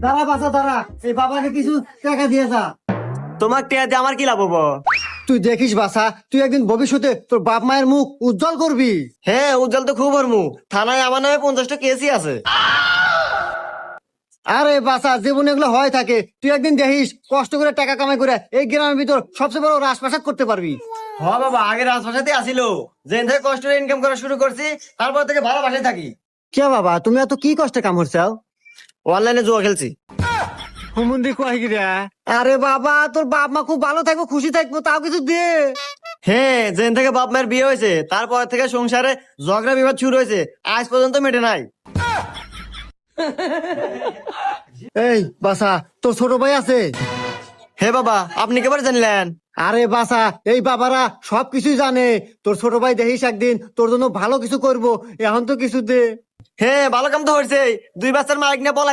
দাঁড়া বাসা দাঁড়া, এই বাবাকে কিছু টাকা দিয়ে যা। তোমার টিয়া দিয়ে আমার কি লাভ হবো? তুই দেখিস বাসা, তুই একদিন ভবিষ্যতে তোর বাপ মায়ের মুখ উজ্জ্বল করবি। হ্যাঁ, উজ্জ্বল তো খুব হরমু। থানায় আমার নামে 50টা কেসই আছে। আরে বাসা, জীবনে এগুলো হয় থাকে। তুই একদিন দেখিস কষ্ট করে টাকা কামাই করে এই গ্রামের ভিতর সবচেয়ে বড় রাজপ্রাসাদ করতে পারবি। হ বাবা, আগে রাজভাষাতে আসিল, যেদিন থেকে কষ্ট করে ইনকাম করা শুরু করছি তারপর থেকে ভালো বাসায় থাকি। কে বাবা, তুমি এত কি কষ্টে কাম করছাও? অনলাইনে জুয়া খেলছি। আরে বাবা, তোর বাপ মা খুব ভালো থাকবো, খুশি থাকবো, তাও কিছু দে। হ্যাঁ, যেদিন থেকে বাপ মায়ের বিয়ে হয়েছে তারপর থেকে সংসারে ঝগড়া বিবাদ শুরু হয়েছে, আজ পর্যন্ত মেটে নাই। এই বাসা, তোর ছোট ভাই আছে? হে বাবা, আপনি কেবার জানলেন? আরে বাসা, এই বাবারা সবকিছুই জানে। তোর ছোট ভাই দেখিস একদিন তোর জন্য ভালো কিছু করব, এখন তো কিছু দে। হ্যাঁ, ভালো কাম তো হয়েছে। 2 বাচ্চার মালিক নিয়ে পলাই।